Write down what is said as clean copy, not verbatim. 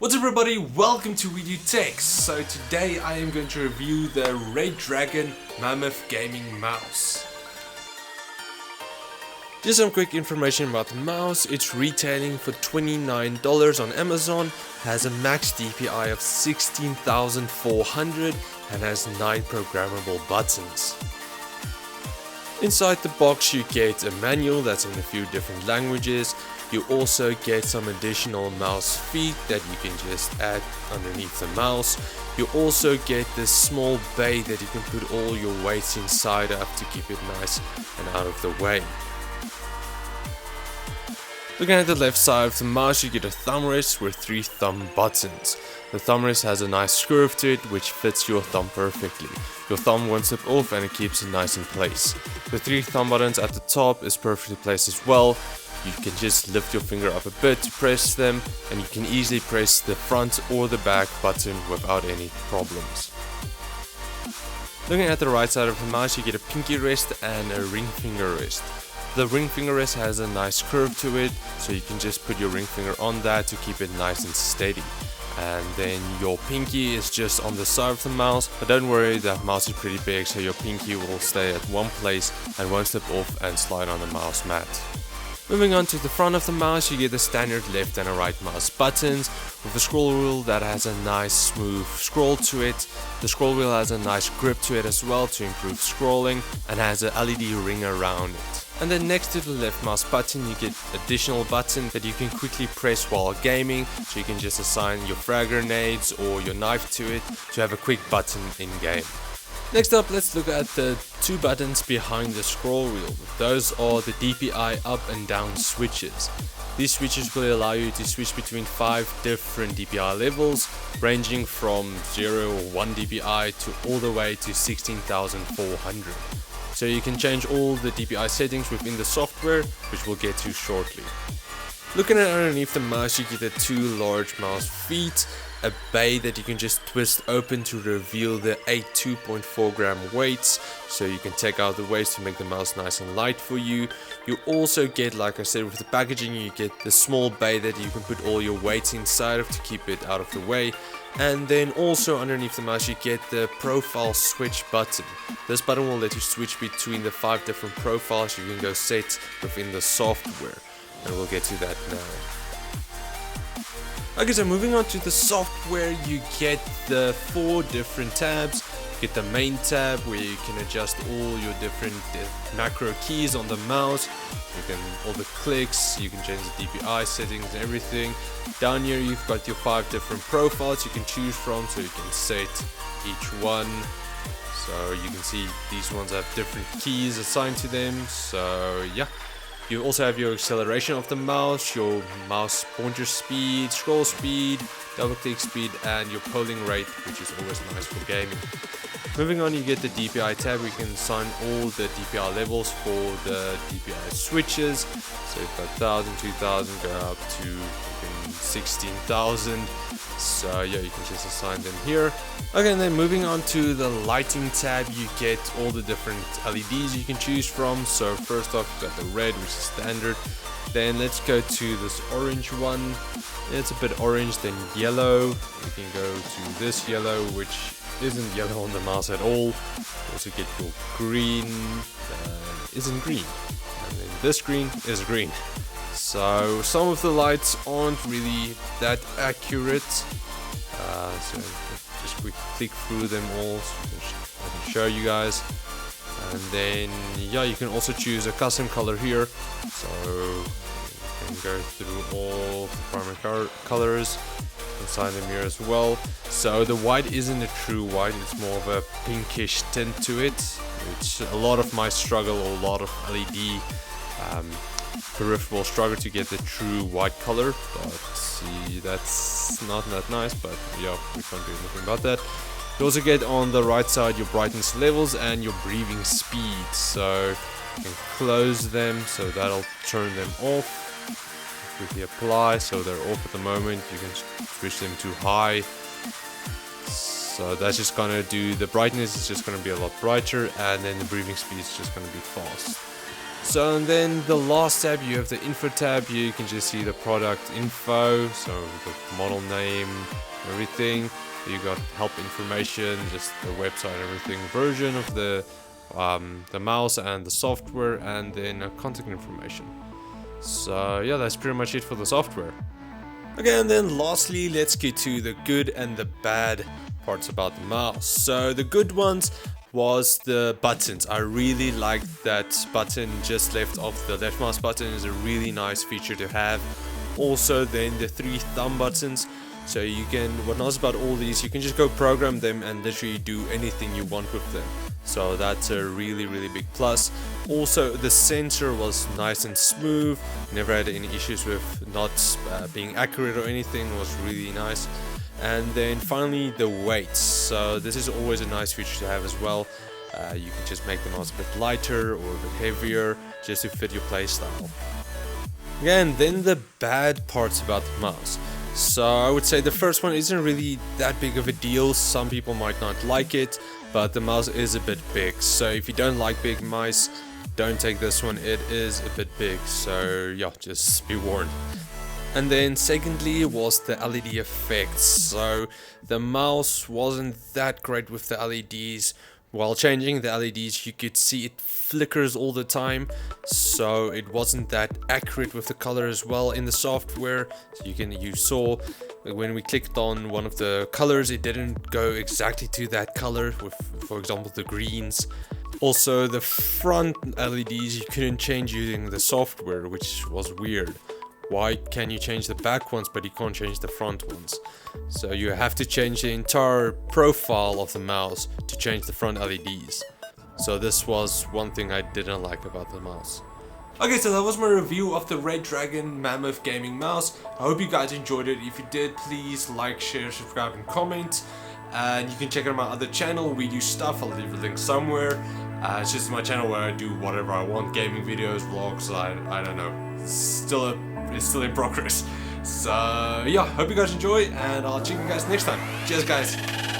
What's up everybody, welcome to RebelTech. So today I am going to review the Redragon Mammoth gaming mouse. Just some quick information about the mouse. It's retailing for $29 on Amazon, has a max DPI of 16,400 and has 9 programmable buttons. Inside the box you get a manual that's in a few different languages. You also get some additional mouse feet that you can just add underneath the mouse. You also get this small bay that you can put all your weights inside of to keep it nice and out of the way. Looking at the left side of the mouse, you get a thumb rest with 3 thumb buttons. The thumb rest has a nice curve to it which fits your thumb perfectly. Your thumb won't slip off and it keeps it nice in place. The 3 thumb buttons at the top is perfectly placed as well. You can just lift your finger up a bit to press them, and you can easily press the front or the back button without any problems. Looking at the right side of the mouse, you get a pinky rest and a ring finger rest. The ring finger rest has a nice curve to it, so you can just put your ring finger on that to keep it nice and steady. And then your pinky is just on the side of the mouse, but don't worry, that mouse is pretty big, so your pinky will stay at one place and won't slip off and slide on the mouse mat. Moving on to the front of the mouse, you get the standard left and a right mouse buttons with a scroll wheel that has a nice smooth scroll to it. The scroll wheel has a nice grip to it as well to improve scrolling and has a LED ring around it. And then next to the left mouse button you get additional button that you can quickly press while gaming, so you can just assign your frag grenades or your knife to it to have a quick button in game. Next up, let's look at the 2 buttons behind the scroll wheel. Those are the DPI up and down switches. These switches will allow you to switch between 5 different DPI levels, ranging from 0 or 1 DPI to all the way to 16,400. So you can change all the DPI settings within the software, which we'll get to shortly. Looking at underneath the mouse, you get the 2 large mouse feet, a bay that you can just twist open to reveal the 8 2.4 gram weights, so you can take out the weights to make the mouse nice and light for you. You also get, like I said, with the packaging, you get the small bay that you can put all your weights inside of to keep it out of the way. And then also underneath the mouse you get the profile switch button. This button will let you switch between the 5 different profiles you can go set within the software, and we'll get to that now. Okay, so moving on to the software, you get the 4 different tabs. You get the main tab where you can adjust all your different macro keys on the mouse. You can all the clicks, you can change the DPI settings and everything. Down here you've got your 5 different profiles you can choose from, so you can set each one. So you can see these ones have different keys assigned to them, so yeah. You also have your acceleration of the mouse, your mouse pointer speed, scroll speed, double click speed and your polling rate, which is always nice for gaming. Moving on, you get the DPI tab where you can assign all the DPI levels for the DPI switches. So you've got 1000, 2000, go up to 16,000. So yeah, you can just assign them here. Okay, and then moving on to the lighting tab, you get all the different LEDs you can choose from. So first off, you've got the red, which is standard. Then let's go to this orange one. It's a bit orange, then yellow. You can go to this yellow, which isn't yellow on the mouse at all. You also get your green, isn't green. And then this green is green. So some of the lights aren't really that accurate, so just quick click through them all so I can show you guys. And then yeah, you can also choose a custom color here, so you can go through all the primary colors, assign them here as well. So the white isn't a true white, it's more of a pinkish tint to it, which a lot of my struggle, or a lot of LED peripheral struggle to get the true white color, but see, that's not that nice, but yeah, we can't do anything about that. You also get on the right side your brightness levels and your breathing speed, so you can close them, so that'll turn them off. Quickly apply, so they're off at the moment. You can switch them to high, so that's just gonna do, the brightness is just gonna be a lot brighter, and then the breathing speed is just gonna be fast. So and then the last tab, you have the info tab. Here you can just see the product info, so the model name, everything. You got help information, just the website, everything, version of the mouse and the software, and then contact information. So yeah, that's pretty much it for the software. Okay, and then lastly, let's get to the good and the bad parts about the mouse. So the good ones was the buttons. I really liked that button just left of the left mouse button. Is a really nice feature to have. Also then the 3 thumb buttons, so you can, what nice about all these, you can just go program them and literally do anything you want with them. So that's a really big plus. Also the sensor was nice and smooth, never had any issues with not being accurate or anything. It was really nice. And then finally the weight. So this is always a nice feature to have as well. You can just make the mouse a bit lighter or a bit heavier just to fit your playstyle. Again, then the bad parts about the mouse. So I would say the first one isn't really that big of a deal. Some people might not like it, but the mouse is a bit big. So if you don't like big mice, don't take this one. It is a bit big, so yeah, just be warned. And then secondly was the LED effects. So the mouse wasn't that great with the LEDs. While changing the LEDs, you could see it flickers all the time, so it wasn't that accurate with the color as well in the software. So you saw when we clicked on one of the colors, it didn't go exactly to that color with, for example, the greens. Also the front LEDs you couldn't change using the software, which was weird. Why can you change the back ones but you can't change the front ones? So you have to change the entire profile of the mouse to change the front LEDs. So this was one thing I didn't like about the mouse. Okay, so that was my review of the Redragon Mammoth gaming mouse. I hope you guys enjoyed it. If you did, please like, share, subscribe and comment. And you can check out my other channel. We do stuff. I'll leave a link somewhere. It's just my channel where I do whatever I want. Gaming videos, vlogs, I don't know. It's still in progress. So yeah, hope you guys enjoy, and I'll check you guys next time. Cheers guys.